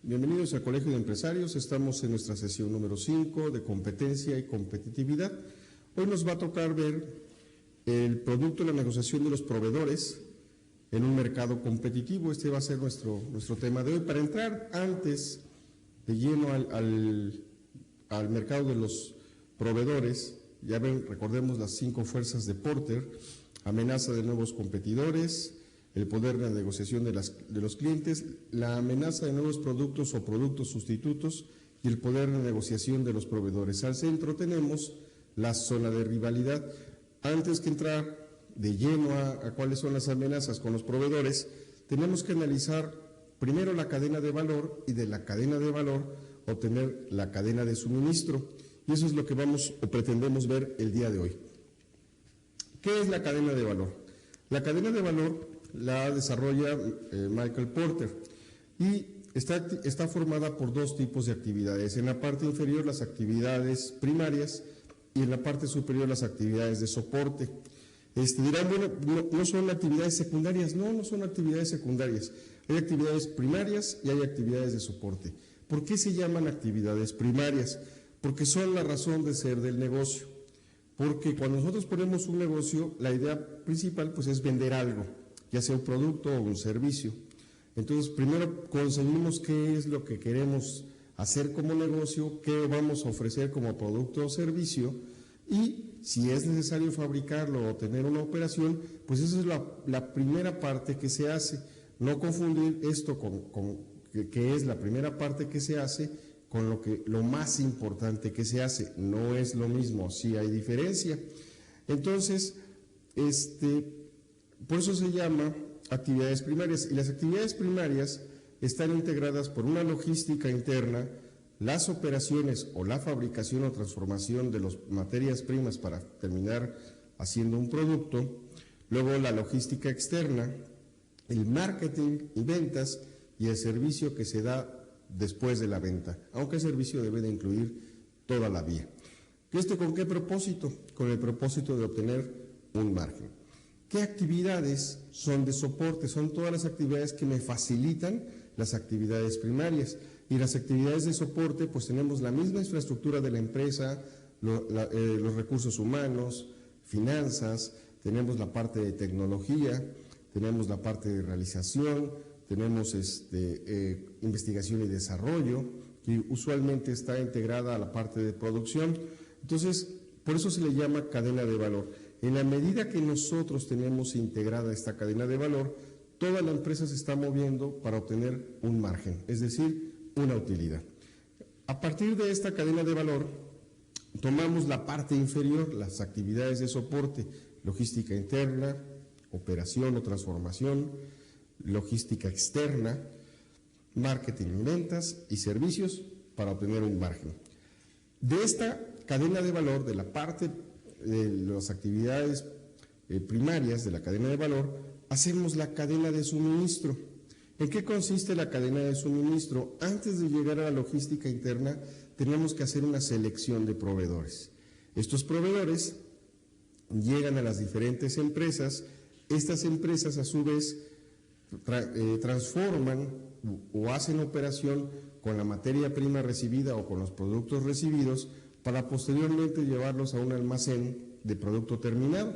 Bienvenidos al Colegio de Empresarios. Estamos en nuestra sesión número 5 de competencia y competitividad. Hoy nos va a tocar ver el producto de la negociación de los proveedores en un mercado competitivo. Este va a ser nuestro tema de hoy. Para entrar antes de lleno al mercado de los proveedores, ya ven, recordemos las 5 fuerzas de Porter: amenaza de nuevos competidores, el poder de la negociación de los clientes, la amenaza de nuevos productos o productos sustitutos y el poder de negociación de los proveedores. Al centro tenemos la zona de rivalidad. Antes que entrar de lleno a cuáles son las amenazas con los proveedores, tenemos que analizar primero la cadena de valor y de la cadena de valor obtener la cadena de suministro. Y eso es lo que vamos o pretendemos ver el día de hoy. ¿Qué es la cadena de valor? La cadena de valor la desarrolla Michael Porter y está formada por 2 tipos de actividades. En la parte inferior las actividades primarias y en la parte superior las actividades de soporte. Dirán, bueno, no son actividades secundarias. No son actividades secundarias. Hay actividades primarias y hay actividades de soporte. ¿Por qué se llaman actividades primarias? Porque son la razón de ser del negocio. Porque cuando nosotros ponemos un negocio, la idea principal pues es vender algo, ya sea un producto o un servicio. Entonces, primero conseguimos qué es lo que queremos hacer como negocio, qué vamos a ofrecer como producto o servicio, y si es necesario fabricarlo o tener una operación, pues esa es la primera parte que se hace. No confundir esto que es la primera parte que se hace con lo más importante que se hace. No es lo mismo, sí hay diferencia. Entonces, por eso se llama actividades primarias, y las actividades primarias están integradas por una logística interna, las operaciones o la fabricación o transformación de las materias primas para terminar haciendo un producto, luego la logística externa, el marketing y ventas y el servicio que se da después de la venta, aunque el servicio debe de incluir toda la vía. ¿Con qué propósito? Con el propósito de obtener un margen. ¿Qué actividades son de soporte? Son todas las actividades que me facilitan las actividades primarias. Y las actividades de soporte, pues tenemos la misma infraestructura de la empresa, los recursos humanos, finanzas, tenemos la parte de tecnología, tenemos la parte de realización, tenemos investigación y desarrollo, que usualmente está integrada a la parte de producción. Entonces, por eso se le llama cadena de valor. En la medida que nosotros tenemos integrada esta cadena de valor, toda la empresa se está moviendo para obtener un margen, es decir, una utilidad. A partir de esta cadena de valor, tomamos la parte inferior, las actividades de soporte, logística interna, operación o transformación, logística externa, marketing y ventas y servicios para obtener un margen. De esta cadena de valor, de la parte de las actividades primarias de la cadena de valor, hacemos la cadena de suministro. ¿En qué consiste la cadena de suministro? Antes de llegar a la logística interna, tenemos que hacer una selección de proveedores. Estos proveedores llegan a las diferentes empresas. Estas empresas, a su vez, transforman o hacen operación con la materia prima recibida o con los productos recibidos para posteriormente llevarlos a un almacén de producto terminado.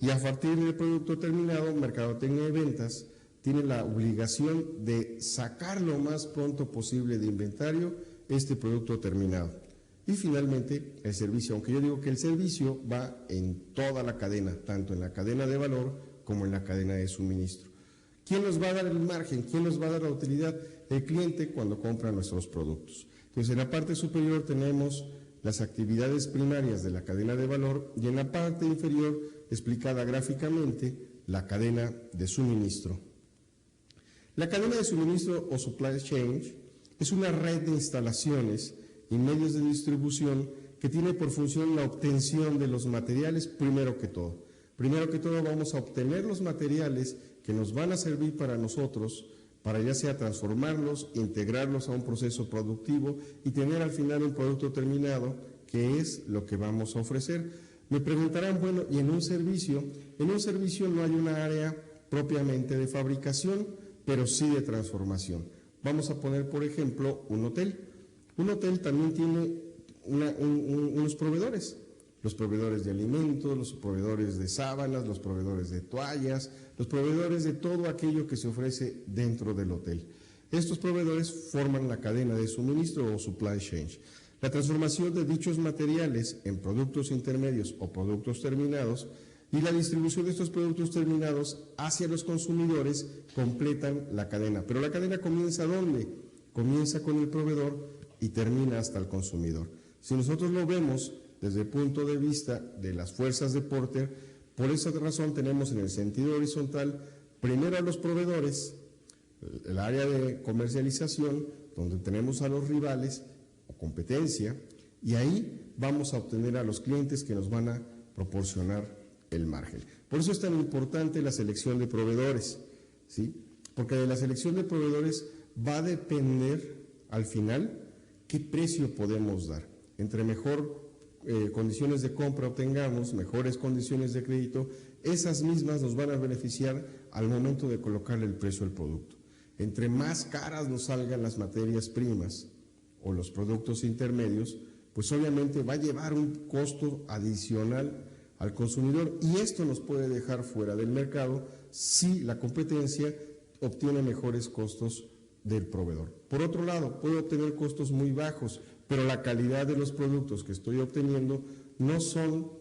Y a partir del producto terminado, Mercadotecnia y Ventas tiene la obligación de sacar lo más pronto posible de inventario este producto terminado. Y finalmente, el servicio, aunque yo digo que el servicio va en toda la cadena, tanto en la cadena de valor como en la cadena de suministro. ¿Quién nos va a dar el margen? ¿Quién nos va a dar la utilidad? El cliente cuando compra nuestros productos. Entonces, en la parte superior tenemos las actividades primarias de la cadena de valor y en la parte inferior, explicada gráficamente, la cadena de suministro. La cadena de suministro o supply chain es una red de instalaciones y medios de distribución que tiene por función la obtención de los materiales primero que todo. Primero que todo vamos a obtener los materiales que nos van a servir para nosotros, para ya sea transformarlos, integrarlos a un proceso productivo y tener al final un producto terminado que es lo que vamos a ofrecer. Me preguntarán, bueno, ¿y en un servicio? En un servicio no hay una área propiamente de fabricación, pero sí de transformación. Vamos a poner, por ejemplo, un hotel. Un hotel también tiene unos proveedores. Los proveedores de alimentos, los proveedores de sábanas, los proveedores de toallas, los proveedores de todo aquello que se ofrece dentro del hotel. Estos proveedores forman la cadena de suministro o supply chain. La transformación de dichos materiales en productos intermedios o productos terminados y la distribución de estos productos terminados hacia los consumidores completan la cadena. Pero la cadena comienza ¿dónde? Comienza con el proveedor y termina hasta el consumidor. Si nosotros lo vemos desde el punto de vista de las fuerzas de Porter, por esa razón tenemos en el sentido horizontal primero a los proveedores, el área de comercialización, donde tenemos a los rivales o competencia, y ahí vamos a obtener a los clientes que nos van a proporcionar el margen. Por eso es tan importante la selección de proveedores, ¿sí? Porque de la selección de proveedores va a depender al final qué precio podemos dar. Entre mejor condiciones de compra obtengamos, mejores condiciones de crédito, esas mismas nos van a beneficiar al momento de colocarle el precio al producto. Entre más caras nos salgan las materias primas o los productos intermedios, pues obviamente va a llevar un costo adicional al consumidor y esto nos puede dejar fuera del mercado si la competencia obtiene mejores costos del proveedor. Por otro lado, puedo obtener costos muy bajos, pero la calidad de los productos que estoy obteniendo no son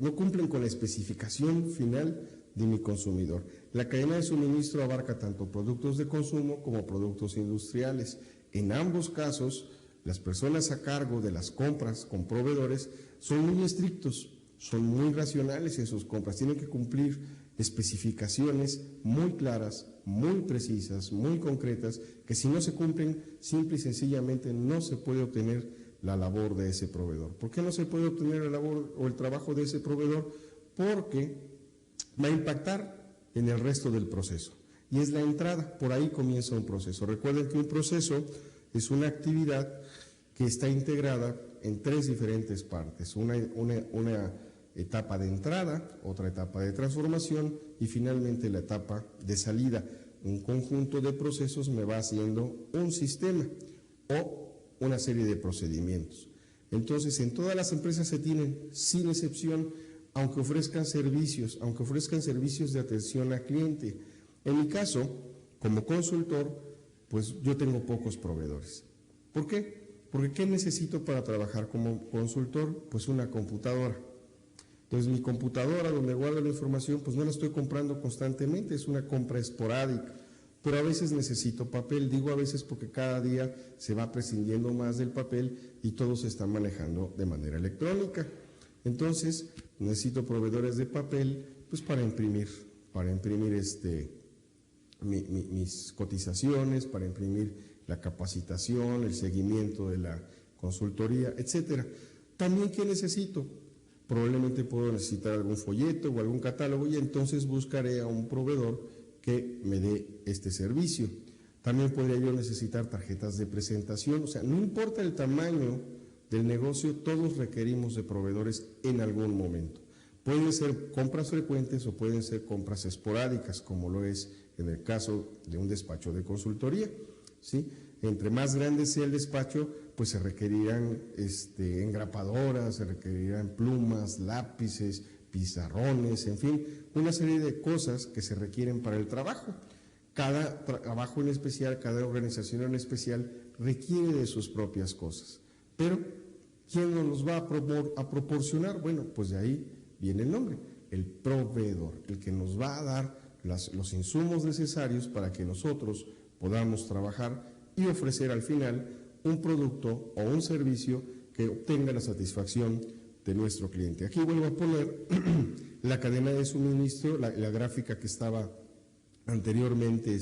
no cumplen con la especificación final de mi consumidor. La cadena de suministro abarca tanto productos de consumo como productos industriales. En ambos casos, las personas a cargo de las compras con proveedores son muy estrictos, son muy racionales en sus compras, tienen que cumplir especificaciones muy claras, muy precisas, muy concretas, que si no se cumplen, simple y sencillamente no se puede obtener la labor de ese proveedor. ¿Por qué no se puede obtener la labor o el trabajo de ese proveedor? Porque va a impactar en el resto del proceso. Y es la entrada, por ahí comienza un proceso. Recuerden que un proceso es una actividad que está integrada en tres diferentes partes. Una etapa de entrada, otra etapa de transformación y finalmente la etapa de salida. Un conjunto de procesos me va haciendo un sistema o una serie de procedimientos. Entonces, en todas las empresas se tienen, sin excepción, aunque ofrezcan servicios de atención al cliente. En mi caso, como consultor, pues yo tengo pocos proveedores. ¿Por qué? Porque ¿qué necesito para trabajar como consultor? Pues una computadora. Entonces mi computadora donde guardo la información, pues no la estoy comprando constantemente, es una compra esporádica. Pero a veces necesito papel, digo a veces porque cada día se va prescindiendo más del papel y todo se está manejando de manera electrónica. Entonces necesito proveedores de papel pues para imprimir mis cotizaciones, para imprimir la capacitación, el seguimiento de la consultoría, etcétera. También, ¿qué necesito? Probablemente puedo necesitar algún folleto o algún catálogo y entonces buscaré a un proveedor que me dé este servicio. También podría yo necesitar tarjetas de presentación, o sea, no importa el tamaño del negocio, todos requerimos de proveedores en algún momento. Pueden ser compras frecuentes o pueden ser compras esporádicas, como lo es en el caso de un despacho de consultoría, ¿sí? Entre más grande sea el despacho, pues se requerirán engrapadoras, se requerirán plumas, lápices, pizarrones, en fin, una serie de cosas que se requieren para el trabajo. Cada trabajo en especial, cada organización en especial requiere de sus propias cosas. Pero, ¿quién nos los va a proporcionar? Bueno, pues de ahí viene el nombre, el proveedor, el que nos va a dar los insumos necesarios para que nosotros podamos trabajar y ofrecer al final un producto o un servicio que obtenga la satisfacción de nuestro cliente. Aquí vuelvo a poner la cadena de suministro, la gráfica que estaba anteriormente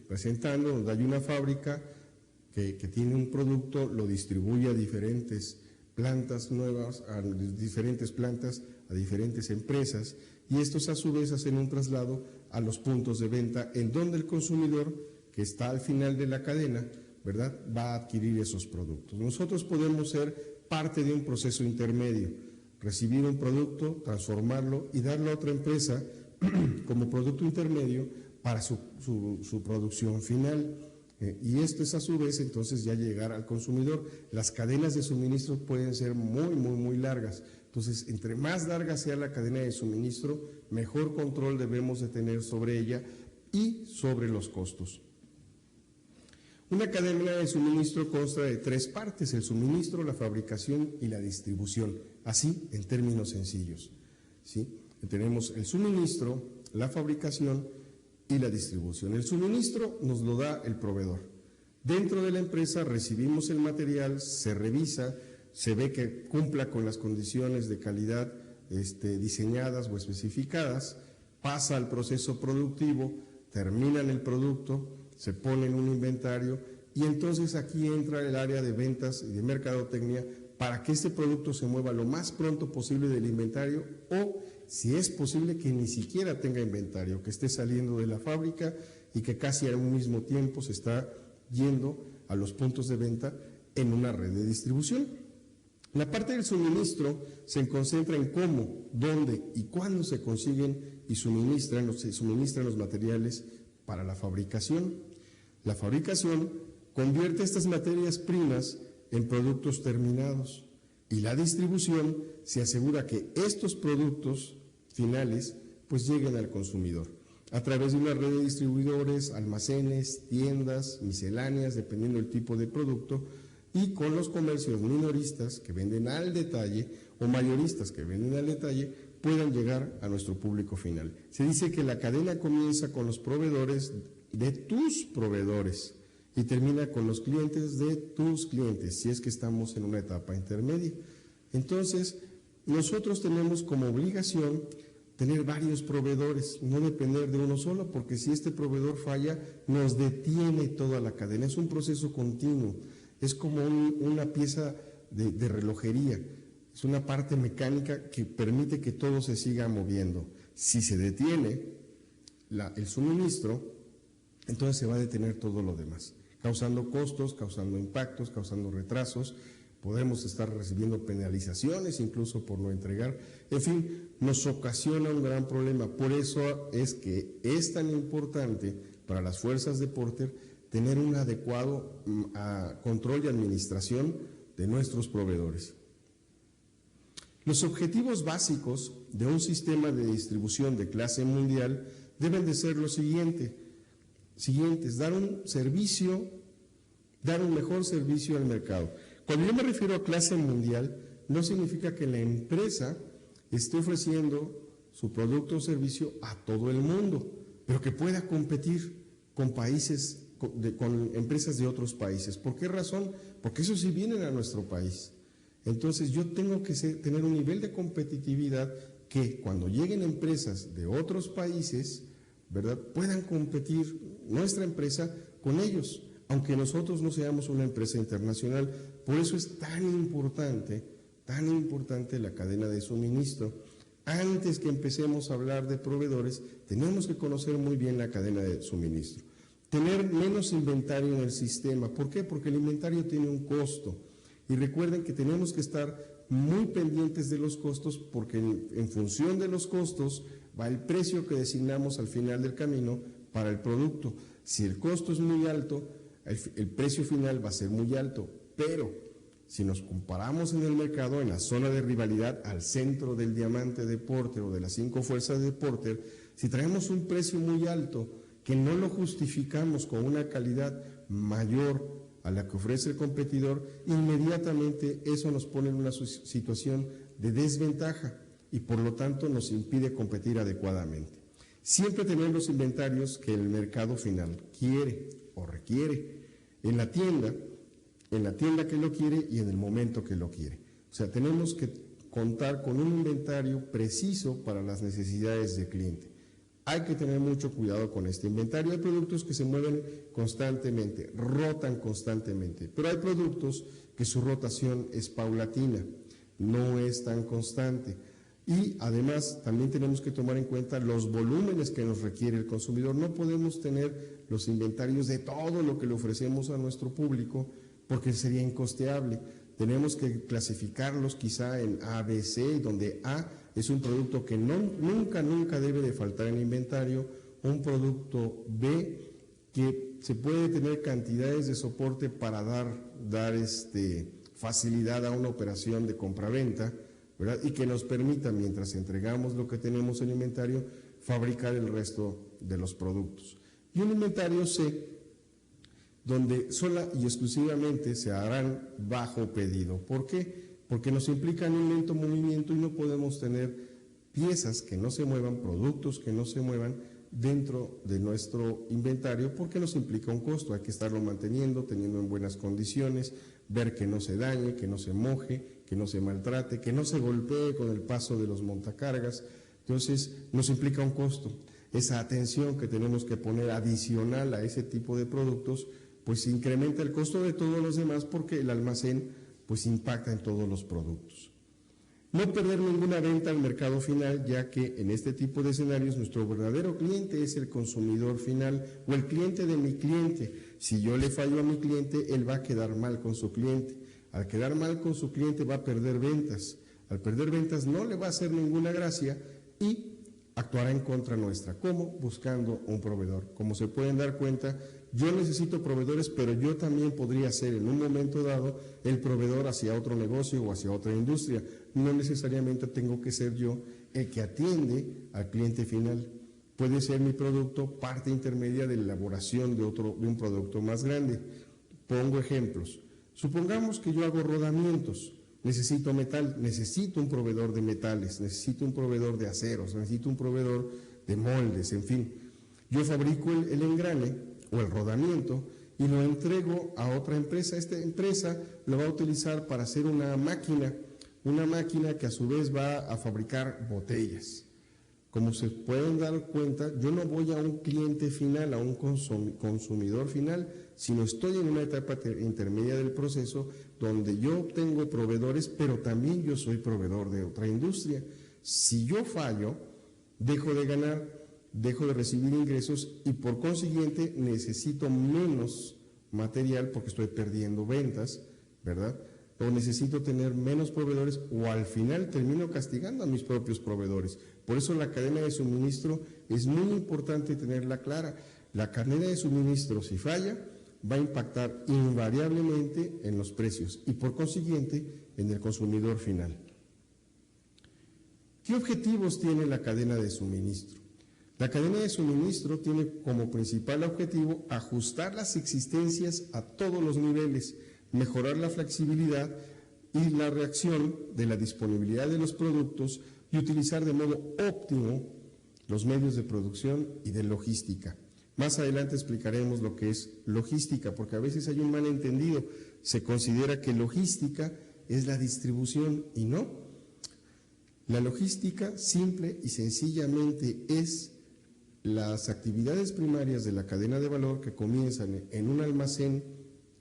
presentando, donde hay una fábrica que tiene un producto, lo distribuye a diferentes plantas nuevas, a diferentes plantas, a diferentes empresas, y estos a su vez hacen un traslado a los puntos de venta en donde el consumidor, que está al final de la cadena, ¿verdad?, va a adquirir esos productos. Nosotros podemos ser parte de un proceso intermedio, recibir un producto, transformarlo y darlo a otra empresa como producto intermedio para su producción final. Y esto es a su vez entonces ya llegar al consumidor. Las cadenas de suministro pueden ser muy largas. Entonces, entre más larga sea la cadena de suministro, mejor control debemos de tener sobre ella y sobre los costos. Una cadena de suministro consta de 3 partes: el suministro, la fabricación y la distribución, así en términos sencillos, ¿sí? Tenemos el suministro, la fabricación y la distribución. El suministro nos lo da el proveedor. Dentro de la empresa recibimos el material, se revisa, se ve que cumpla con las condiciones de calidad diseñadas o especificadas, pasa al proceso productivo, terminan el producto, se pone en un inventario y entonces aquí entra el área de ventas y de mercadotecnia para que este producto se mueva lo más pronto posible del inventario o, si es posible, que ni siquiera tenga inventario, que esté saliendo de la fábrica y que casi al mismo tiempo se está yendo a los puntos de venta en una red de distribución. La parte del suministro se concentra en cómo, dónde y cuándo se consiguen y se suministran los materiales para la fabricación. La fabricación convierte estas materias primas en productos terminados y la distribución se asegura que estos productos finales pues lleguen al consumidor a través de una red de distribuidores, almacenes, tiendas, misceláneas, dependiendo del tipo de producto, y con los comercios minoristas que venden al detalle o mayoristas que venden al detalle puedan llegar a nuestro público final. Se dice que la cadena comienza con los proveedores de tus proveedores y termina con los clientes de tus clientes, si es que estamos en una etapa intermedia. Entonces, nosotros tenemos como obligación tener varios proveedores, no depender de uno solo, porque si este proveedor falla, nos detiene toda la cadena. Es un proceso continuo. Es como una pieza de relojería, es una parte mecánica que permite que todo se siga moviendo. Si se detiene el suministro, entonces se va a detener todo lo demás, causando costos, causando impactos, causando retrasos. Podemos estar recibiendo penalizaciones incluso por no entregar. En fin, nos ocasiona un gran problema. Por eso es que es tan importante para las fuerzas de Porter tener un adecuado control y administración de nuestros proveedores. Los objetivos básicos de un sistema de distribución de clase mundial deben de ser los siguientes: dar un mejor servicio al mercado. Cuando yo me refiero a clase mundial, no significa que la empresa esté ofreciendo su producto o servicio a todo el mundo, pero que pueda competir con con empresas de otros países. ¿Por qué razón? Porque esos sí vienen a nuestro país. Entonces yo tengo que tener un nivel de competitividad que cuando lleguen empresas de otros países, ¿verdad?, puedan competir nuestra empresa con ellos, aunque nosotros no seamos una empresa internacional. Por eso es tan importante la cadena de suministro. Antes que empecemos a hablar de proveedores, tenemos que conocer muy bien la cadena de suministro. Tener menos inventario en el sistema. ¿Por qué? Porque el inventario tiene un costo. Y recuerden que tenemos que estar muy pendientes de los costos, porque en función de los costos va el precio que designamos al final del camino para el producto. Si el costo es muy alto, el precio final va a ser muy alto, pero si nos comparamos en el mercado, en la zona de rivalidad, al centro del diamante de Porter o de las 5 fuerzas de Porter, si traemos un precio muy alto que no lo justificamos con una calidad mayor a la que ofrece el competidor, inmediatamente eso nos pone en una situación de desventaja y por lo tanto nos impide competir adecuadamente. Siempre tener los inventarios que el mercado final quiere o requiere en la tienda que lo quiere y en el momento que lo quiere. O sea, tenemos que contar con un inventario preciso para las necesidades del cliente. Hay que tener mucho cuidado con este inventario. Hay productos que se mueven constantemente, rotan constantemente, pero hay productos que su rotación es paulatina, no es tan constante. Y además también tenemos que tomar en cuenta los volúmenes que nos requiere el consumidor. No podemos tener los inventarios de todo lo que le ofrecemos a nuestro público porque sería incosteable. Tenemos que clasificarlos quizá en A, B, C, donde A es un producto que nunca debe de faltar en el inventario, un producto B que se puede tener cantidades de soporte para dar facilidad a una operación de compraventa, ¿verdad? Y que nos permita, mientras entregamos lo que tenemos en inventario, fabricar el resto de los productos. Y un inventario C, donde sola y exclusivamente se harán bajo pedido. ¿Por qué? Porque nos implican un lento movimiento y no podemos tener piezas que no se muevan, productos que no se muevan dentro de nuestro inventario, porque nos implica un costo. Hay que estarlo manteniendo, teniendo en buenas condiciones, ver que no se dañe, que no se moje, que no se maltrate, que no se golpee con el paso de los montacargas. Entonces, nos implica un costo. Esa atención que tenemos que poner adicional a ese tipo de productos, pues incrementa el costo de todos los demás, porque el almacén pues impacta en todos los productos. No perder ninguna venta al mercado final, ya que en este tipo de escenarios nuestro verdadero cliente es el consumidor final o el cliente de mi cliente. Si yo le fallo a mi cliente, él va a quedar mal con su cliente. Al quedar mal con su cliente va a perder ventas. Al perder ventas no le va a hacer ninguna gracia y actuará en contra nuestra. ¿Cómo? Buscando un proveedor. Como se pueden dar cuenta, yo necesito proveedores, pero yo también podría ser en un momento dado el proveedor hacia otro negocio o hacia otra industria. No necesariamente tengo que ser yo el que atiende al cliente final. Puede ser mi producto parte intermedia de la elaboración de un producto más grande. Pongo ejemplos. Supongamos que yo hago rodamientos. Necesito metal, necesito un proveedor de metales, necesito un proveedor de aceros, necesito un proveedor de moldes, en fin. Yo fabrico el engrane o el rodamiento y lo entrego a otra empresa. Esta empresa lo va a utilizar para hacer una máquina que a su vez va a fabricar botellas. Como se pueden dar cuenta, yo no voy a un cliente final, a un consumidor final, sino estoy en una etapa intermedia del proceso donde yo obtengo proveedores, pero también yo soy proveedor de otra industria. Si yo fallo, dejo de ganar, dejo de recibir ingresos y por consiguiente necesito menos material porque estoy perdiendo ventas, ¿verdad? O necesito tener menos proveedores o al final termino castigando a mis propios proveedores. Por eso la cadena de suministro es muy importante tenerla clara. La cadena de suministro, si falla, va a impactar invariablemente en los precios y por consiguiente en el consumidor final. ¿Qué objetivos tiene la cadena de suministro? La cadena de suministro tiene como principal objetivo ajustar las existencias a todos los niveles, mejorar la flexibilidad y la reacción de la disponibilidad de los productos y utilizar de modo óptimo los medios de producción y de logística. Más adelante explicaremos lo que es logística, porque a veces hay un malentendido. Se considera que logística es la distribución y no. La logística simple y sencillamente es las actividades primarias de la cadena de valor que comienzan en un almacén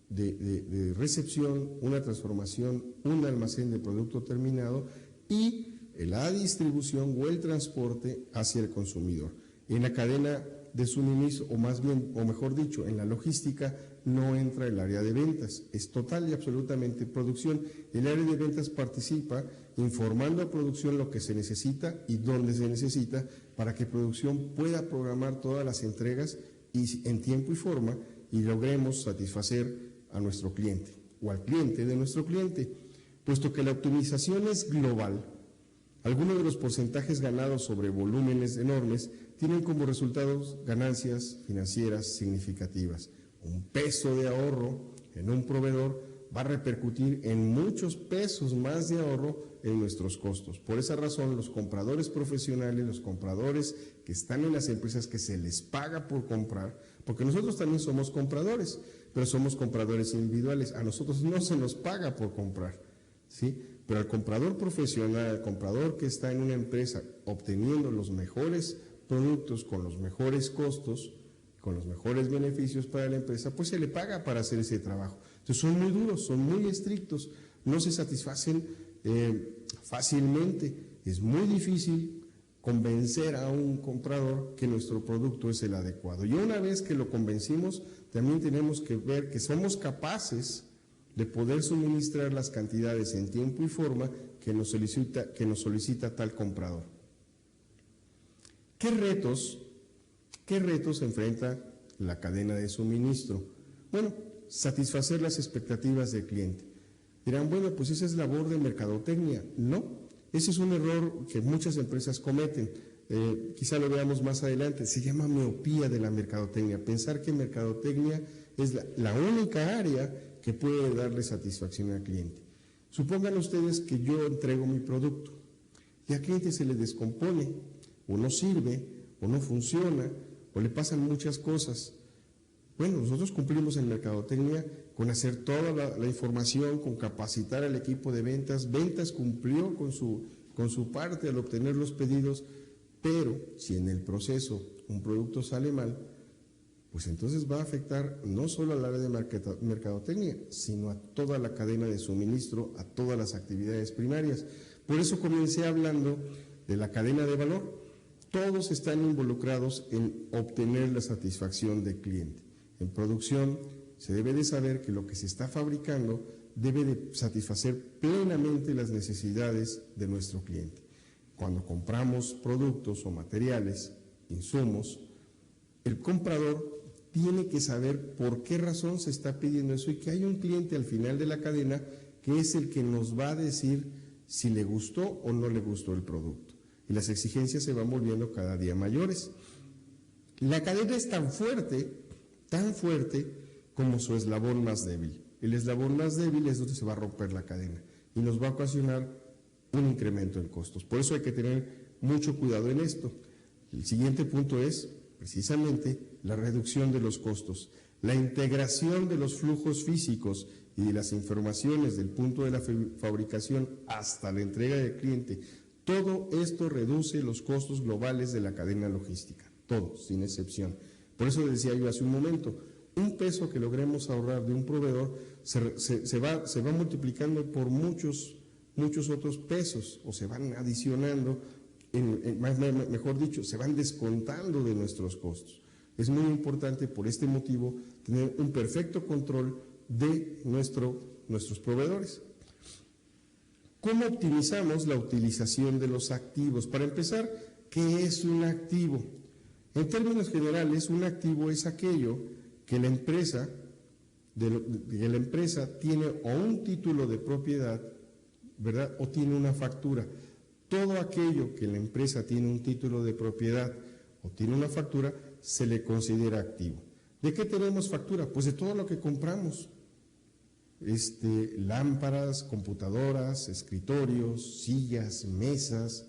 de recepción, una transformación, un almacén de producto terminado y la distribución o el transporte hacia el consumidor. En la cadena de suministro, o más bien, o mejor dicho, en la logística no entra el área de ventas, es total y absolutamente producción. El área de ventas participa informando a producción lo que se necesita y dónde se necesita para que producción pueda programar todas las entregas y en tiempo y forma y logremos satisfacer a nuestro cliente o al cliente de nuestro cliente. Puesto que la optimización es global, algunos de los porcentajes ganados sobre volúmenes enormes tienen como resultados ganancias financieras significativas. Un peso de ahorro en un proveedor va a repercutir en muchos pesos más de ahorro en nuestros costos. Por esa razón, los compradores profesionales, los compradores que están en las empresas que se les paga por comprar, porque nosotros también somos compradores, pero somos compradores individuales, a nosotros no se nos paga por comprar, ¿sí? Pero al comprador profesional, al comprador que está en una empresa obteniendo los mejores productos con los mejores costos, con los mejores beneficios para la empresa, pues se le paga para hacer ese trabajo. Entonces son muy duros, son muy estrictos, no se satisfacen fácilmente. Es muy difícil convencer a un comprador que nuestro producto es el adecuado. Y una vez que lo convencimos, también tenemos que ver que somos capaces de poder suministrar las cantidades en tiempo y forma que nos solicita tal comprador. ¿Qué retos enfrenta la cadena de suministro? Bueno, satisfacer las expectativas del cliente. Dirán, bueno, pues esa es labor de mercadotecnia. No, ese es un error que muchas empresas cometen. Quizá lo veamos más adelante. Se llama miopía de la mercadotecnia. Pensar que mercadotecnia es la única área que puede darle satisfacción al cliente. Supongan ustedes que yo entrego mi producto y al cliente se le descompone, o no sirve, o no funciona, o le pasan muchas cosas. Bueno, nosotros cumplimos en mercadotecnia con hacer toda la información, con capacitar al equipo de ventas. Ventas cumplió con su parte al obtener los pedidos, pero si en el proceso un producto sale mal, pues entonces va a afectar no solo al área de mercadotecnia, sino a toda la cadena de suministro, a todas las actividades primarias. Por eso comencé hablando de la cadena de valor. Todos están involucrados en obtener la satisfacción del cliente. En producción se debe de saber que lo que se está fabricando debe de satisfacer plenamente las necesidades de nuestro cliente. Cuando compramos productos o materiales, insumos, el comprador tiene que saber por qué razón se está pidiendo eso y que hay un cliente al final de la cadena que es el que nos va a decir si le gustó o no le gustó el producto. Y las exigencias se van volviendo cada día mayores. La cadena es tan fuerte como su eslabón más débil. El eslabón más débil es donde se va a romper la cadena y nos va a ocasionar un incremento en costos. Por eso hay que tener mucho cuidado en esto. El siguiente punto es precisamente la reducción de los costos, la integración de los flujos físicos y de las informaciones del punto de la fabricación hasta la entrega del cliente. Todo esto reduce los costos globales de la cadena logística, todo, sin excepción. Por eso decía yo hace un momento, un peso que logremos ahorrar de un proveedor se va multiplicando por muchos otros pesos, o se van adicionando, mejor dicho, se van descontando de nuestros costos. Es muy importante por este motivo tener un perfecto control de nuestros proveedores. ¿Cómo optimizamos la utilización de los activos? Para empezar, ¿qué es un activo? En términos generales, un activo es aquello que la empresa tiene o un título de propiedad, ¿verdad? O tiene una factura. Todo aquello que la empresa tiene un título de propiedad o tiene una factura, se le considera activo. ¿De qué tenemos factura? Pues de todo lo que compramos. Lámparas, computadoras, escritorios, sillas, mesas,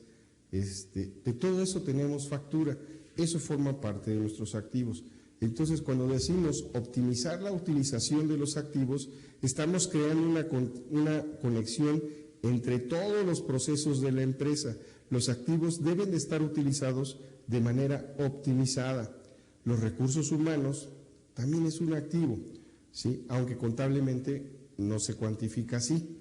de todo eso tenemos factura. Eso forma parte de nuestros activos. Entonces, cuando decimos optimizar la utilización de los activos, estamos creando una conexión entre todos los procesos de la empresa. Los activos deben de estar utilizados de manera optimizada. Los recursos humanos también es un activo, ¿sí? Aunque contablemente no se cuantifica así.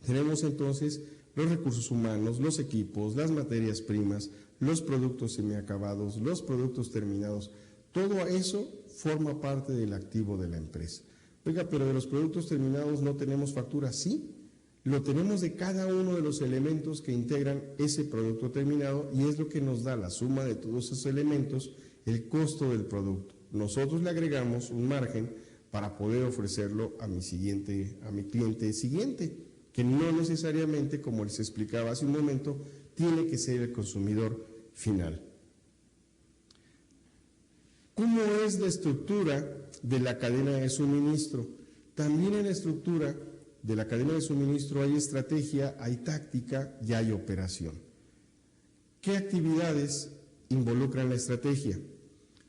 Tenemos entonces los recursos humanos, los equipos, las materias primas, los productos semiacabados, los productos terminados. Todo eso forma parte del activo de la empresa. Oiga, pero de los productos terminados no tenemos factura. Sí, lo tenemos de cada uno de los elementos que integran ese producto terminado y es lo que nos da la suma de todos esos elementos, el costo del producto. Nosotros le agregamos un margen para poder ofrecerlo a mi cliente siguiente, que no necesariamente, como les explicaba hace un momento, tiene que ser el consumidor final. ¿Cómo es la estructura de la cadena de suministro? También en la estructura de la cadena de suministro hay estrategia, hay táctica y hay operación. ¿Qué actividades involucran la estrategia?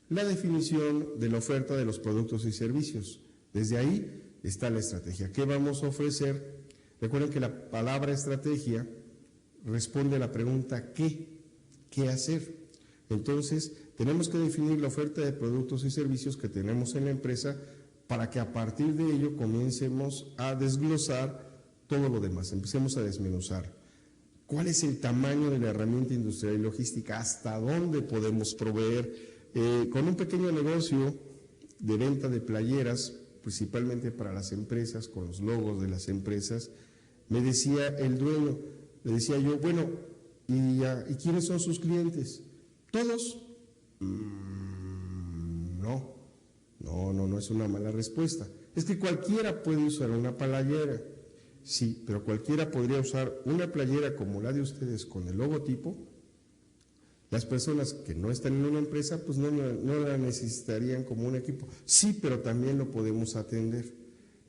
La definición de la oferta de los productos y servicios. Desde ahí está la estrategia. ¿Qué vamos a ofrecer? Recuerden que la palabra estrategia responde a la pregunta ¿qué hacer? Entonces, tenemos que definir la oferta de productos y servicios que tenemos en la empresa para que a partir de ello comencemos a desglosar todo lo demás, empecemos a desmenuzar. ¿Cuál es el tamaño de la herramienta industrial y logística? ¿Hasta dónde podemos proveer? Con un pequeño negocio de venta de playeras, principalmente para las empresas, con los logos de las empresas, me decía el dueño, le decía yo, bueno, ¿y quiénes son sus clientes? ¿Todos? No es una mala respuesta. Es que cualquiera puede usar una playera, sí, pero cualquiera podría usar una playera como la de ustedes con el logotipo. Las personas que no están en una empresa, pues no la necesitarían como un equipo. Sí, pero también lo podemos atender.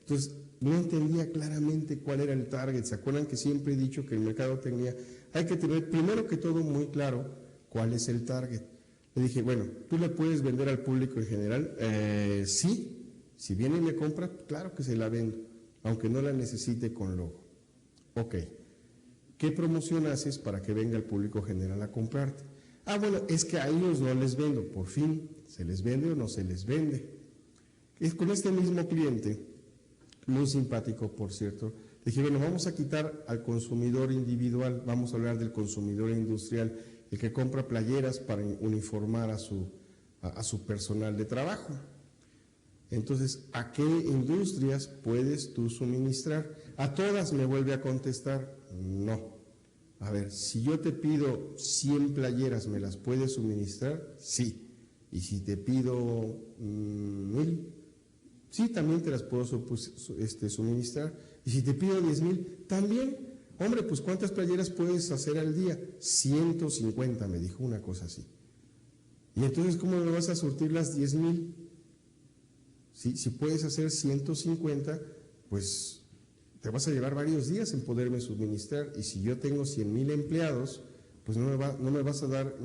Entonces, no entendía claramente cuál era el target. ¿Se acuerdan que siempre he dicho que el mercado hay que tener primero que todo muy claro cuál es el target? Le dije, bueno, ¿tú le puedes vender al público en general? Sí, si viene y me compra, claro que se la vendo, aunque no la necesite con logo. Ok, ¿qué promoción haces para que venga el público general a comprarte? Bueno, es que a ellos no les vendo. Por fin, ¿se les vende o no se les vende? Es con este mismo cliente, muy simpático por cierto, le dije, bueno, vamos a quitar al consumidor individual, vamos a hablar del consumidor industrial, el que compra playeras para uniformar a su personal de trabajo. Entonces, ¿a qué industrias puedes tú suministrar? A todas me vuelve a contestar, no. A ver, si yo te pido 100 playeras, ¿me las puedes suministrar? Sí. Y si te pido 1000, sí, también te las puedo suministrar. Y si te pido 10,000, también. Hombre, pues ¿cuántas playeras puedes hacer al día? 150, me dijo, una cosa así. Y entonces, ¿cómo me vas a surtir las 10,000? Si puedes hacer 150, pues te vas a llevar varios días en poderme suministrar, y si yo tengo 100,000 empleados, pues no me vas a dar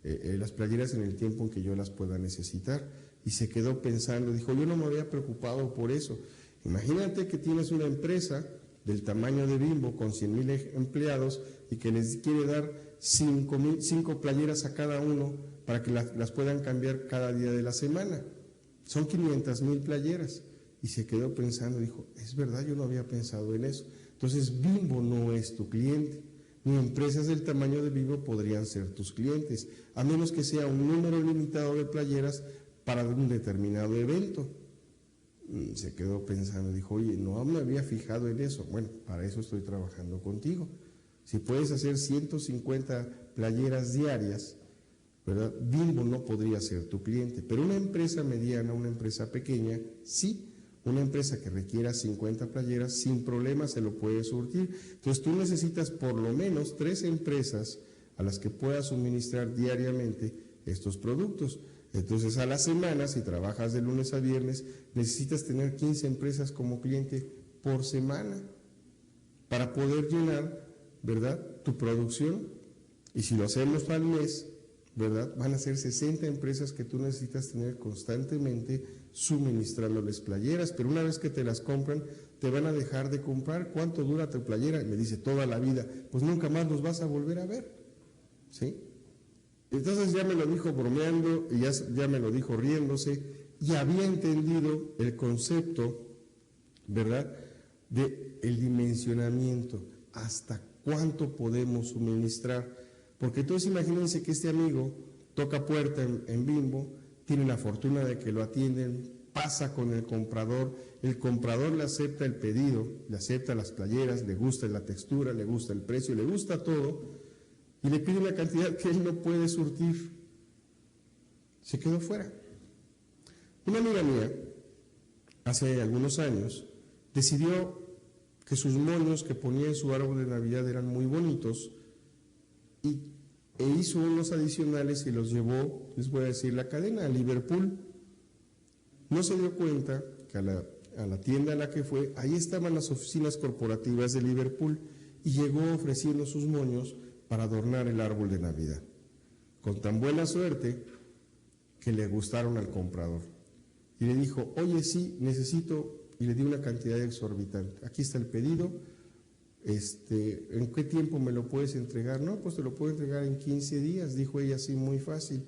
las playeras en el tiempo en que yo las pueda necesitar. Y se quedó pensando, dijo, yo no me había preocupado por eso. Imagínate que tienes una empresa del tamaño de Bimbo con 100,000 empleados y que les quiere dar 5 playeras a cada uno para que las puedan cambiar cada día de la semana. Son 500,000 playeras. Y se quedó pensando, dijo, es verdad, yo no había pensado en eso. Entonces, Bimbo no es tu cliente, ni empresas del tamaño de Bimbo podrían ser tus clientes, a menos que sea un número limitado de playeras para un determinado evento. Se quedó pensando, dijo, oye, no me había fijado en eso. Bueno, para eso estoy trabajando contigo. Si puedes hacer 150 playeras diarias, ¿verdad? Bimbo no podría ser tu cliente, pero una empresa mediana, una empresa pequeña, sí. Una empresa que requiera 50 playeras, sin problema se lo puede surtir. Entonces tú necesitas por lo menos 3 empresas a las que puedas suministrar diariamente estos productos. Entonces a la semana, si trabajas de lunes a viernes, necesitas tener 15 empresas como cliente por semana para poder llenar, ¿verdad?, tu producción. Y si lo hacemos al mes, ¿verdad?, van a ser 60 empresas que tú necesitas tener constantemente suministrándoles playeras, pero una vez que te las compran, te van a dejar de comprar. ¿Cuánto dura tu playera? Y me dice, toda la vida. Pues nunca más los vas a volver a ver, ¿sí? Entonces ya me lo dijo bromeando y ya me lo dijo riéndose, y había entendido el concepto, ¿verdad?, de el dimensionamiento, hasta cuánto podemos suministrar. Porque entonces imagínense que este amigo toca puerta en Bimbo, tiene la fortuna de que lo atienden, pasa con el comprador le acepta el pedido, le acepta las playeras, le gusta la textura, le gusta el precio, le gusta todo, y le pide una cantidad que él no puede surtir. Se quedó fuera. Una amiga mía, hace algunos años, decidió que sus moños que ponía en su árbol de Navidad eran muy bonitos, e hizo unos adicionales y los llevó, les voy a decir, la cadena, a Liverpool. No se dio cuenta que a la tienda a la que fue, ahí estaban las oficinas corporativas de Liverpool, y llegó ofreciendo sus moños para adornar el árbol de Navidad. Con tan buena suerte que le gustaron al comprador. Y le dijo, oye, sí, necesito, y le dio una cantidad exorbitante. Aquí está el pedido. ¿En qué tiempo me lo puedes entregar? No, pues te lo puedo entregar en 15 días, dijo ella así muy fácil.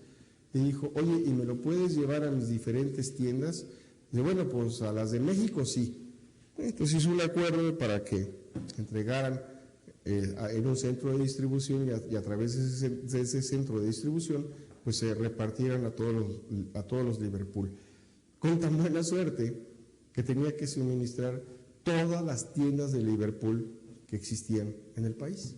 Y dijo, oye, ¿y me lo puedes llevar a mis diferentes tiendas? Dice, bueno, pues a las de México sí. Entonces hizo un acuerdo para que entregaran en un centro de distribución, y a través de ese centro de distribución, pues se repartieran a todos los Liverpool. con tan buena suerte que tenía que suministrar todas las tiendas de Liverpool que existían en el país.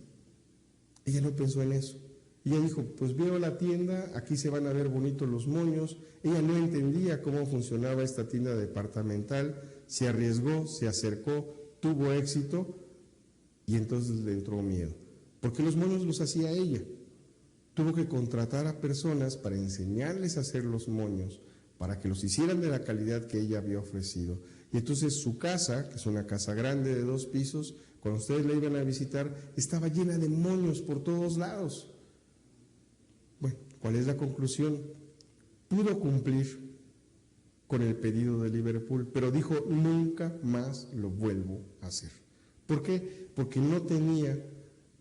Ella no pensó en eso. Ella dijo, pues veo la tienda, aquí se van a ver bonitos los moños. Ella no entendía cómo funcionaba esta tienda departamental, se arriesgó, se acercó, tuvo éxito y entonces le entró miedo. Porque los moños los hacía ella. Tuvo que contratar a personas para enseñarles a hacer los moños, para que los hicieran de la calidad que ella había ofrecido. Y entonces su casa, que es una casa grande de 2 pisos, cuando ustedes la iban a visitar, estaba llena de moños por todos lados. Bueno, ¿cuál es la conclusión? Pudo cumplir con el pedido de Liverpool, pero dijo, nunca más lo vuelvo a hacer. ¿Por qué? Porque no tenía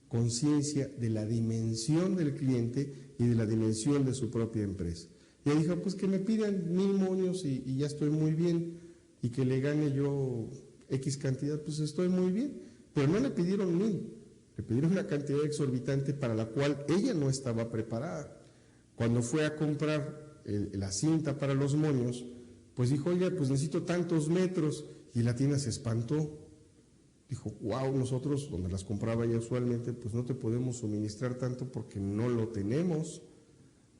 conciencia de la dimensión del cliente y de la dimensión de su propia empresa. Y ella dijo, pues que me pidan 1000 moños y ya estoy muy bien, y que le gane yo X cantidad, pues estoy muy bien. Pero no le pidieron 1000, le pidieron una cantidad exorbitante para la cual ella no estaba preparada. Cuando fue a comprar la cinta para los moños, pues dijo, oiga, pues necesito tantos metros, y la tienda se espantó. Dijo, wow, nosotros, donde las compraba ya usualmente, pues no te podemos suministrar tanto porque no lo tenemos.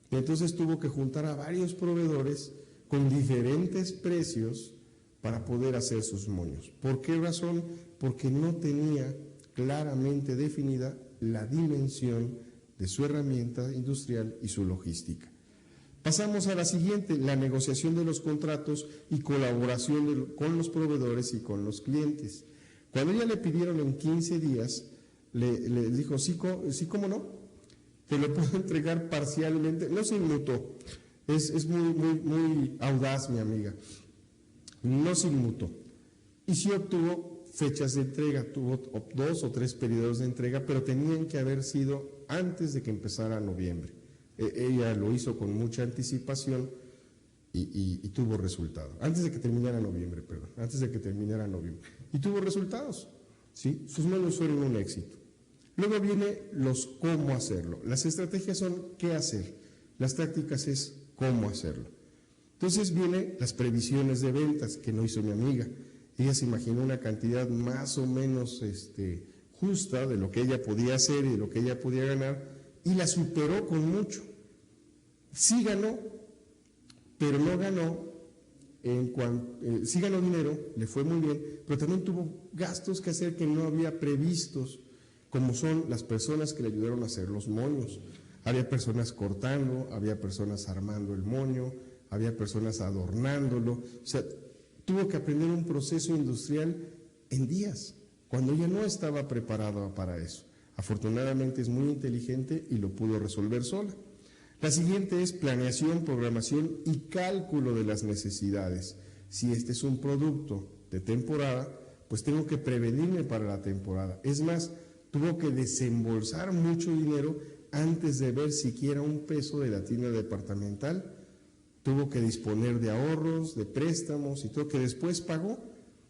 Y entonces tuvo que juntar a varios proveedores con diferentes precios para poder hacer sus moños. ¿Por qué razón? Porque no tenía claramente definida la dimensión de su herramienta industrial y su logística. Pasamos a la siguiente, la negociación de los contratos y colaboración con los proveedores y con los clientes. Cuando ella le pidieron en 15 días, le dijo, sí, cómo no, te lo puedo entregar parcialmente. No se inmutó, es muy audaz mi amiga, no se inmutó. Y sí obtuvo fechas de entrega, tuvo 2 o 3 periodos de entrega, pero tenían que haber sido antes de que empezara noviembre. Ella lo hizo con mucha anticipación y tuvo resultados. Antes de que terminara noviembre. Y tuvo resultados, ¿sí? Sus moños fueron un éxito. Luego viene los cómo hacerlo. Las estrategias son qué hacer, las tácticas es cómo hacerlo. Entonces vienen las previsiones de ventas que no hizo mi amiga. Ella se imaginó una cantidad más o menos justa de lo que ella podía hacer y de lo que ella podía ganar y la superó con mucho. Sí ganó, pero no ganó. Sí ganó dinero, le fue muy bien, pero también tuvo gastos que hacer que no había previstos, como son las personas que le ayudaron a hacer los moños. Había personas cortando, había personas armando el moño, había personas adornándolo. O sea, tuvo que aprender un proceso industrial en días, cuando ella no estaba preparada para eso. Afortunadamente es muy inteligente y lo pudo resolver sola. La siguiente es planeación, programación y cálculo de las necesidades. Si este es un producto de temporada, pues tengo que prevenirme para la temporada. Es más, tuvo que desembolsar mucho dinero antes de ver siquiera un peso de la tienda departamental. Tuvo que disponer de ahorros, de préstamos y todo, que después pagó,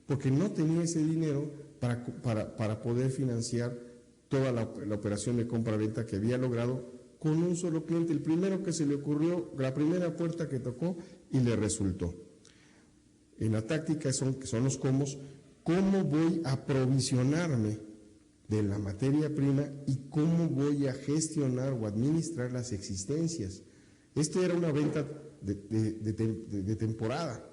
porque no tenía ese dinero para poder financiar toda la operación de compra-venta que había logrado con un solo cliente, el primero que se le ocurrió, la primera puerta que tocó y le resultó. En la táctica que son los cómo voy a aprovisionarme de la materia prima y cómo voy a gestionar o administrar las existencias. Esto era una venta de temporada,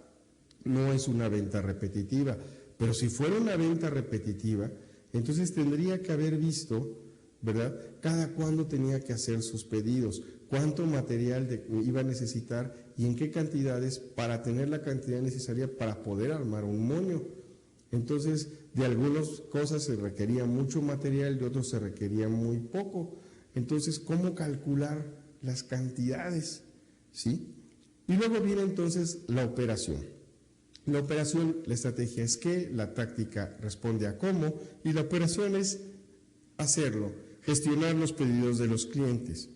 no es una venta repetitiva, pero si fuera una venta repetitiva, entonces tendría que haber visto, ¿verdad?, cada cuándo tenía que hacer sus pedidos, cuánto material iba a necesitar y en qué cantidades para tener la cantidad necesaria para poder armar un moño. Entonces, de algunas cosas se requería mucho material, de otros se requería muy poco. Entonces, ¿cómo calcular las cantidades? ¿Sí? Y luego viene entonces la operación. La operación, la estrategia es qué, la táctica responde a cómo y la operación es hacerlo, gestionar los pedidos de los clientes,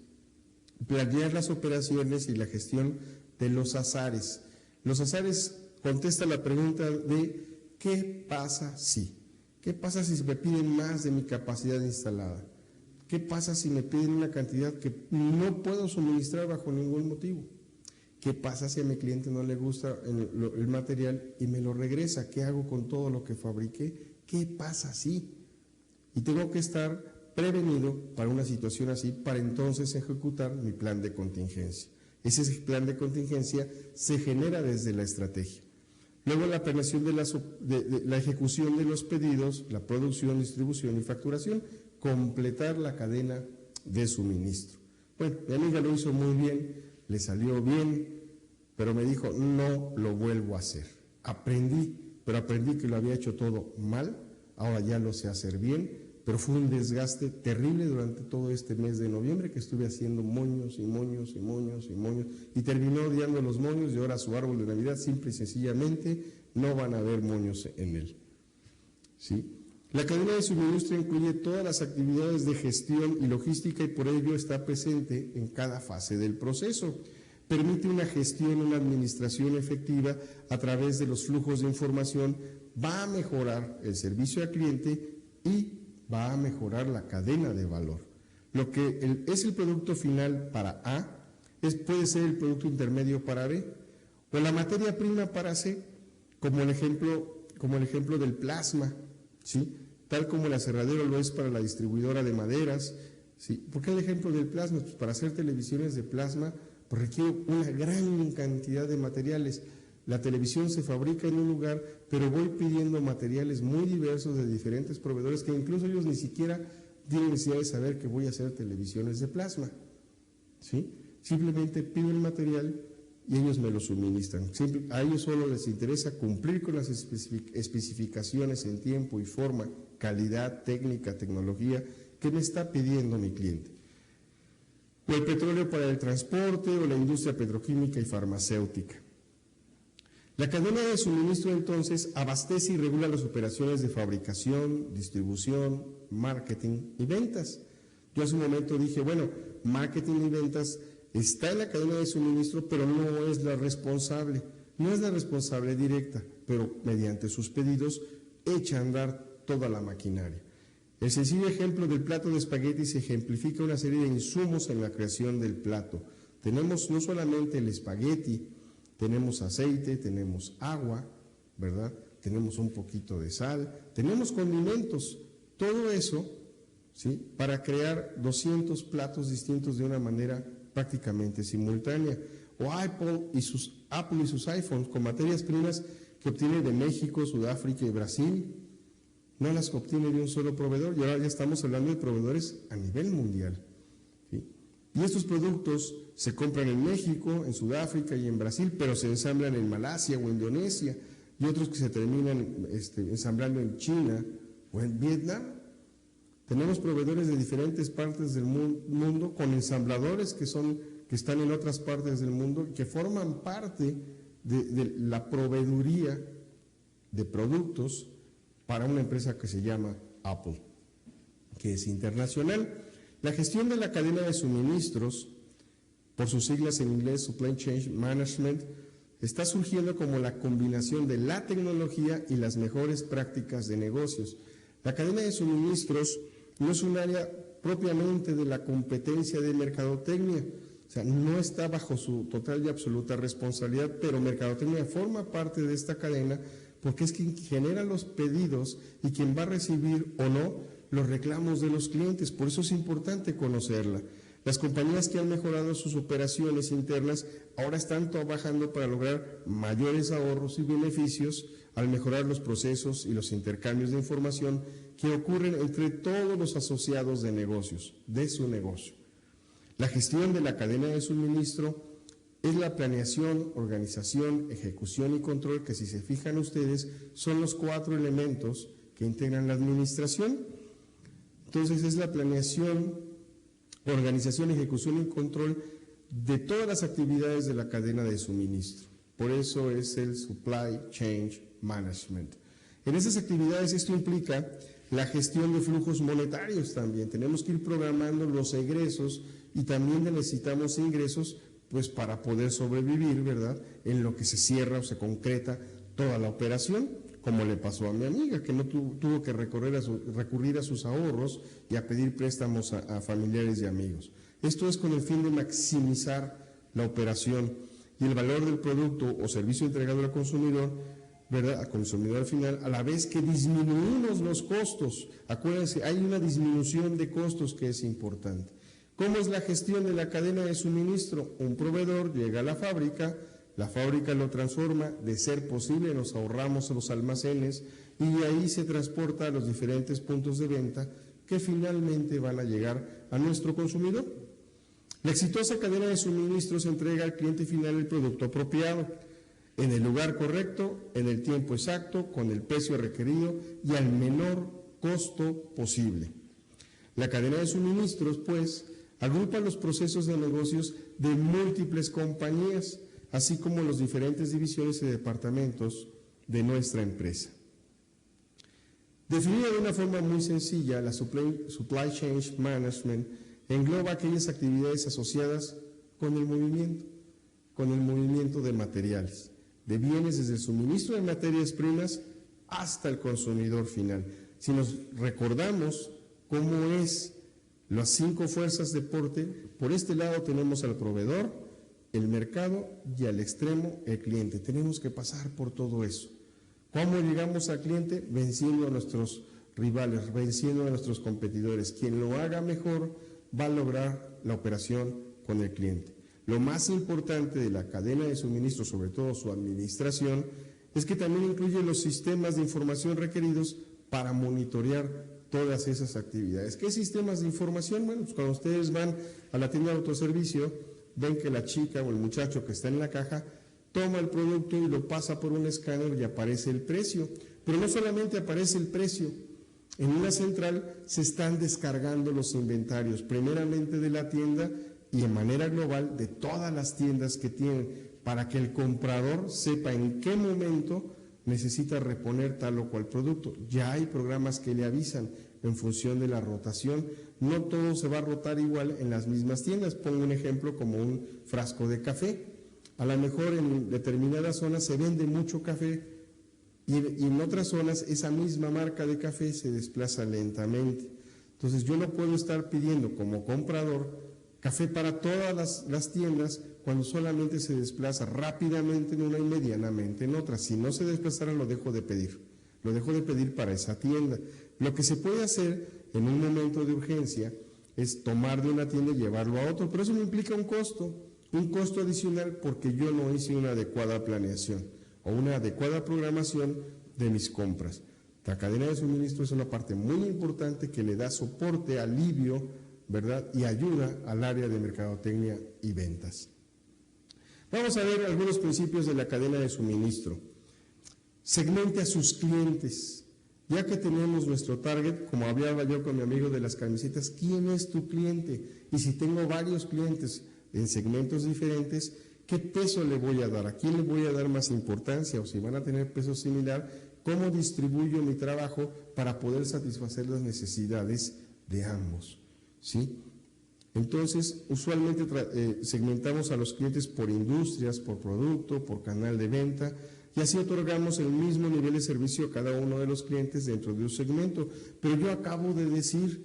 planear las operaciones y la gestión de los azares. Los azares contesta la pregunta de ¿qué pasa si? ¿Qué pasa si me piden más de mi capacidad instalada? ¿Qué pasa si me piden una cantidad que no puedo suministrar bajo ningún motivo? ¿Qué pasa si a mi cliente no le gusta el material y me lo regresa? ¿Qué hago con todo lo que fabriqué? ¿Qué pasa si? Y tengo que estar prevenido para una situación así, para entonces ejecutar mi plan de contingencia. Ese plan de contingencia se genera desde la estrategia. Luego la planeación de la ejecución de los pedidos, la producción, distribución y facturación, completar la cadena de suministro. Bueno, mi amiga lo hizo muy bien, le salió bien, pero me dijo, no lo vuelvo a hacer. Aprendí que lo había hecho todo mal, ahora ya lo sé hacer bien, pero fue un desgaste terrible durante todo este mes de noviembre que estuve haciendo moños y moños y moños y moños y terminó odiando los moños y ahora su árbol de Navidad simple y sencillamente no van a haber moños en él. ¿Sí? La cadena de suministro incluye todas las actividades de gestión y logística y por ello está presente en cada fase del proceso. Permite una gestión, una administración efectiva a través de los flujos de información, va a mejorar el servicio al cliente y va a mejorar la cadena de valor. Lo que es el producto final para A puede ser el producto intermedio para B o la materia prima para C, como el ejemplo del plasma, ¿sí? Tal como el aserradero lo es para la distribuidora de maderas, ¿sí? ¿Por qué el ejemplo del plasma? Pues para hacer televisiones de plasma pues requiere una gran cantidad de materiales. La televisión se fabrica en un lugar, pero voy pidiendo materiales muy diversos de diferentes proveedores que incluso ellos ni siquiera tienen necesidad de saber que voy a hacer televisiones de plasma, ¿sí? Simplemente pido el material y ellos me lo suministran. A ellos solo les interesa cumplir con las especificaciones en tiempo y forma, calidad, técnica, tecnología que me está pidiendo mi cliente. O el petróleo para el transporte o la industria petroquímica y farmacéutica. La cadena de suministro entonces abastece y regula las operaciones de fabricación, distribución, marketing y ventas. Yo hace un momento dije, bueno, marketing y ventas está en la cadena de suministro, pero no es la responsable directa, pero mediante sus pedidos echa a andar toda la maquinaria. El sencillo ejemplo del plato de espaguetis ejemplifica una serie de insumos en la creación del plato. Tenemos no solamente el espagueti, tenemos aceite, tenemos agua, ¿verdad? Tenemos un poquito de sal, tenemos condimentos, todo eso, ¿sí? Para crear 200 platos distintos de una manera prácticamente simultánea. O Apple y sus iPhones con materias primas que obtiene de México, Sudáfrica y Brasil, no las obtiene de un solo proveedor, y ahora ya estamos hablando de proveedores a nivel mundial, ¿sí? Y estos productos se compran en México, en Sudáfrica y en Brasil, pero se ensamblan en Malasia o Indonesia, y otros que se terminan ensamblando en China o en Vietnam. Tenemos proveedores de diferentes partes del mundo con ensambladores que están en otras partes del mundo y que forman parte de la proveeduría de productos para una empresa que se llama Apple, que es internacional. La gestión de la cadena de suministros, por sus siglas en inglés Supply Chain Management, está surgiendo como la combinación de la tecnología y las mejores prácticas de negocios. La cadena de suministros no es un área propiamente de la competencia de mercadotecnia, o sea, no está bajo su total y absoluta responsabilidad, pero mercadotecnia forma parte de esta cadena porque es quien genera los pedidos y quien va a recibir o no los reclamos de los clientes, por eso es importante conocerla. Las compañías que han mejorado sus operaciones internas ahora están trabajando para lograr mayores ahorros y beneficios al mejorar los procesos y los intercambios de información que ocurren entre todos los asociados de negocios, de su negocio. La gestión de la cadena de suministro es la planeación, organización, ejecución y control que, si se fijan ustedes, son los 4 elementos que integran la administración. Entonces es la planeación, organización, ejecución y control de todas las actividades de la cadena de suministro. Por eso es el Supply Chain Management. En esas actividades esto implica la gestión de flujos monetarios también. Tenemos que ir programando los egresos y también necesitamos ingresos pues para poder sobrevivir, ¿verdad?, en lo que se cierra o se concreta toda la operación, como le pasó a mi amiga, que no tuvo que recurrir a sus ahorros y a pedir préstamos a familiares y amigos. Esto es con el fin de maximizar la operación. y el valor del producto o servicio entregado al consumidor, ¿verdad?, al consumidor final, a la vez que disminuimos los costos. Acuérdense, hay una disminución de costos que es importante. ¿Cómo es la gestión de la cadena de suministro? Un proveedor llega a la fábrica lo transforma, de ser posible nos ahorramos los almacenes y de ahí se transporta a los diferentes puntos de venta que finalmente van a llegar a nuestro consumidor. La exitosa cadena de suministros entrega al cliente final el producto apropiado, en el lugar correcto, en el tiempo exacto, con el precio requerido y al menor costo posible. La cadena de suministros, pues, agrupa los procesos de negocios de múltiples compañías, así como las diferentes divisiones y departamentos de nuestra empresa. Definida de una forma muy sencilla, la Supply Chain Management engloba aquellas actividades asociadas con el movimiento de materiales, de bienes desde el suministro de materias primas hasta el consumidor final. Si nos recordamos cómo es las 5 fuerzas de porte, por este lado tenemos al proveedor, el mercado y al extremo el cliente. Tenemos que pasar por todo eso. ¿Cómo llegamos al cliente? Venciendo a nuestros rivales, venciendo a nuestros competidores. Quien lo haga mejor va a lograr la operación con el cliente. Lo más importante de la cadena de suministro, sobre todo su administración, es que también incluye los sistemas de información requeridos para monitorear todas esas actividades. ¿Qué sistemas de información? Bueno, pues cuando ustedes van a la tienda de autoservicio, ven que la chica o el muchacho que está en la caja toma el producto y lo pasa por un escáner y aparece el precio. Pero no solamente aparece el precio, en una central se están descargando los inventarios, primeramente de la tienda y de manera global de todas las tiendas que tienen, para que el comprador sepa en qué momento necesita reponer tal o cual producto. Ya hay programas que le avisan en función de la rotación. No todo se va a rotar igual en las mismas tiendas. Pongo un ejemplo como un frasco de café. A lo mejor en determinadas zonas se vende mucho café y en otras zonas esa misma marca de café se desplaza lentamente. Entonces yo no puedo estar pidiendo como comprador café para todas las tiendas cuando solamente se desplaza rápidamente en una y medianamente en otra. Si no se desplazara lo dejo de pedir para esa tienda. Lo que se puede hacer en un momento de urgencia es tomar de una tienda y llevarlo a otro, pero eso me implica un costo adicional porque yo no hice una adecuada planeación o una adecuada programación de mis compras. La cadena de suministro es una parte muy importante que le da soporte, alivio, ¿verdad?, y ayuda al área de mercadotecnia y ventas. Vamos a ver algunos principios de la cadena de suministro. Segmente a sus clientes. Ya que tenemos nuestro target, como hablaba yo con mi amigo de las camisetas, ¿quién es tu cliente? Y si tengo varios clientes en segmentos diferentes, ¿qué peso le voy a dar? ¿A quién le voy a dar más importancia? O si van a tener peso similar, ¿cómo distribuyo mi trabajo para poder satisfacer las necesidades de ambos? ¿Sí? Entonces, usualmente segmentamos a los clientes por industrias, por producto, por canal de venta, y así otorgamos el mismo nivel de servicio a cada uno de los clientes dentro de un segmento. Pero yo acabo de decir,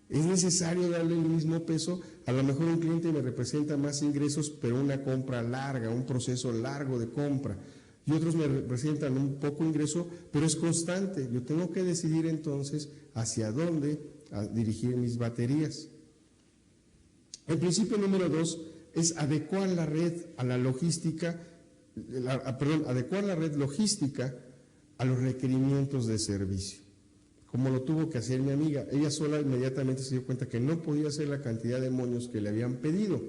es necesario darle el mismo peso. A lo mejor un cliente me representa más ingresos, pero una compra larga, un proceso largo de compra. Y otros me representan un poco ingreso, pero es constante. Yo tengo que decidir entonces hacia dónde dirigir mis baterías. El principio número 2 es adecuar la red a la logística, adecuar la red logística a los requerimientos de servicio, como lo tuvo que hacer mi amiga. Ella sola inmediatamente se dio cuenta que no podía hacer la cantidad de moños que le habían pedido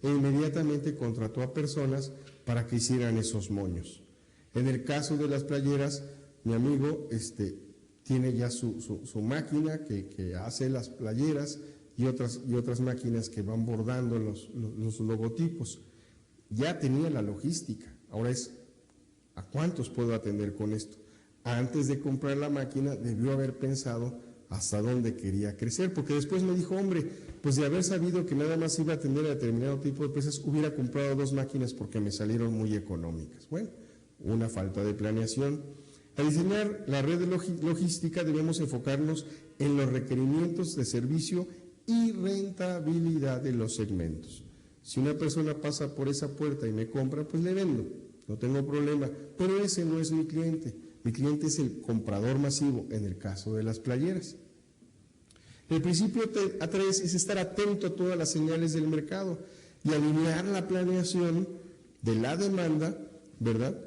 e inmediatamente contrató a personas para que hicieran esos moños. En el caso de las playeras, mi amigo tiene ya su máquina que hace las playeras y otras máquinas que van bordando los logotipos. Ya tenía la logística. Ahora es, ¿a cuántos puedo atender con esto? Antes de comprar la máquina debió haber pensado hasta dónde quería crecer, porque después me dijo, hombre, pues de haber sabido que nada más iba a atender a determinado tipo de empresas, hubiera comprado 2 máquinas porque me salieron muy económicas. Bueno, una falta de planeación. Al diseñar la red logística debemos enfocarnos en los requerimientos de servicio y rentabilidad de los segmentos. Si una persona pasa por esa puerta y me compra, pues le vendo, no tengo problema, pero ese no es mi cliente es el comprador masivo en el caso de las playeras. El principio A3 es estar atento a todas las señales del mercado y alinear la planeación de la demanda, ¿verdad?,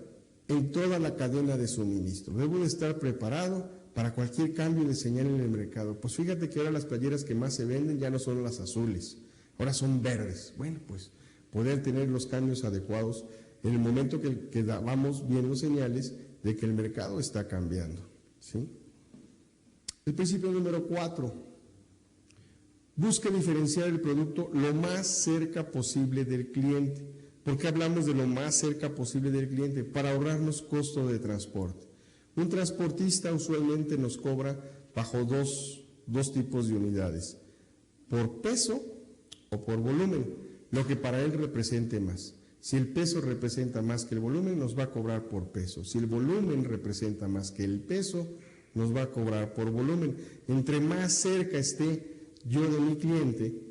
en toda la cadena de suministro. Debo de estar preparado para cualquier cambio de señal en el mercado. Pues fíjate que ahora las playeras que más se venden ya no son las azules, ahora son verdes. Bueno, pues poder tener los cambios adecuados en el momento que vamos viendo señales de que el mercado está cambiando, ¿sí? El principio número 4, busca diferenciar el producto lo más cerca posible del cliente. ¿Por qué hablamos de lo más cerca posible del cliente? Para ahorrarnos costo de transporte. Un transportista usualmente nos cobra bajo dos tipos de unidades, por peso o por volumen, lo que para él represente más. Si el peso representa más que el volumen, nos va a cobrar por peso. Si el volumen representa más que el peso, nos va a cobrar por volumen. Entre más cerca esté yo de mi cliente,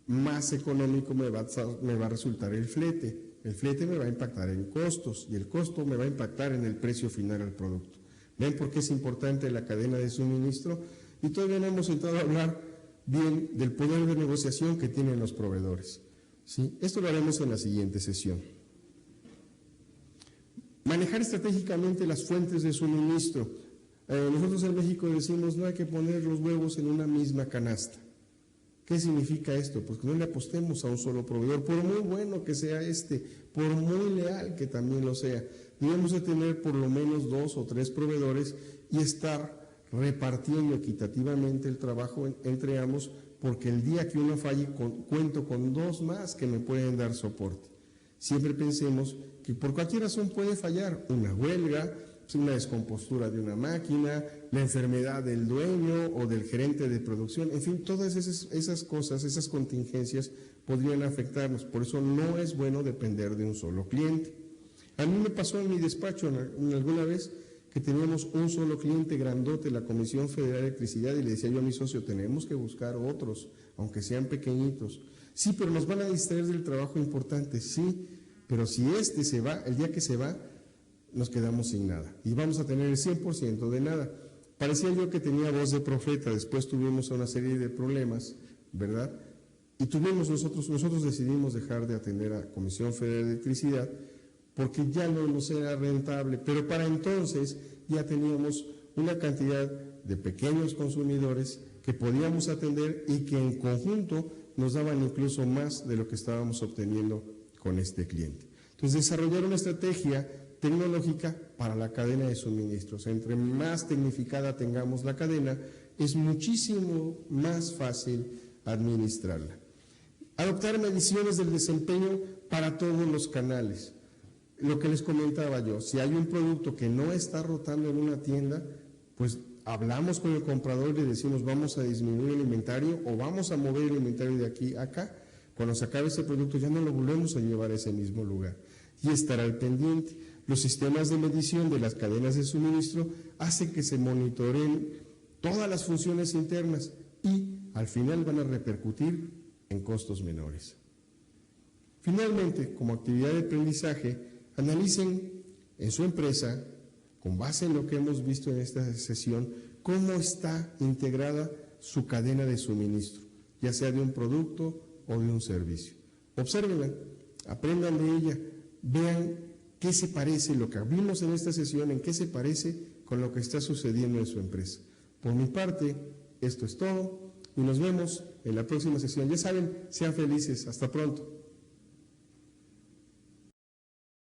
más económico me va a resultar el flete. El flete me va a impactar en costos y el costo me va a impactar en el precio final al producto. ¿Ven por qué es importante la cadena de suministro? Y todavía no hemos entrado a hablar bien del poder de negociación que tienen los proveedores. ¿Sí? Esto lo haremos en la siguiente sesión. Manejar estratégicamente las fuentes de suministro. Nosotros en México decimos no hay que poner los huevos en una misma canasta. ¿Qué significa esto? Pues que no le apostemos a un solo proveedor, por muy bueno que sea por muy leal que también lo sea. Debemos de tener por lo menos 2 o 3 proveedores y estar repartiendo equitativamente el trabajo entre ambos, porque el día que uno falle cuento con 2 más que me pueden dar soporte. Siempre pensemos que por cualquier razón puede fallar, una huelga, una descompostura de una máquina, la enfermedad del dueño o del gerente de producción, en fin, todas esas cosas, esas contingencias podrían afectarnos, por eso no es bueno depender de un solo cliente. A mí me pasó en mi despacho alguna vez que teníamos un solo cliente grandote, la Comisión Federal de Electricidad, y le decía yo a mi socio, tenemos que buscar otros, aunque sean pequeñitos. Sí, pero nos van a distraer del trabajo importante, sí, pero si se va, el día que se va, nos quedamos sin nada y vamos a tener el 100% de nada. Parecía yo que tenía voz de profeta, después tuvimos una serie de problemas, ¿verdad? Y nosotros decidimos dejar de atender a Comisión Federal de Electricidad porque ya no nos era rentable, pero para entonces ya teníamos una cantidad de pequeños consumidores que podíamos atender y que en conjunto nos daban incluso más de lo que estábamos obteniendo con este cliente. Entonces, desarrollar una estrategia tecnológica para la cadena de suministros. Entre más tecnificada tengamos la cadena, es muchísimo más fácil administrarla. Adoptar mediciones del desempeño para todos los canales. Lo que les comentaba yo, si hay un producto que no está rotando en una tienda, pues hablamos con el comprador y le decimos vamos a disminuir el inventario o vamos a mover el inventario de aquí a acá. Cuando se acabe ese producto ya no lo volvemos a llevar a ese mismo lugar y estar al pendiente. Los sistemas de medición de las cadenas de suministro hacen que se monitoreen todas las funciones internas y al final van a repercutir en costos menores. Finalmente, como actividad de aprendizaje, analicen en su empresa, con base en lo que hemos visto en esta sesión, cómo está integrada su cadena de suministro, ya sea de un producto o de un servicio. Obsérvenla, aprendan de ella, vean qué se parece, lo que vimos en esta sesión, en qué se parece con lo que está sucediendo en su empresa. Por mi parte, esto es todo y nos vemos en la próxima sesión. Ya saben, sean felices. Hasta pronto.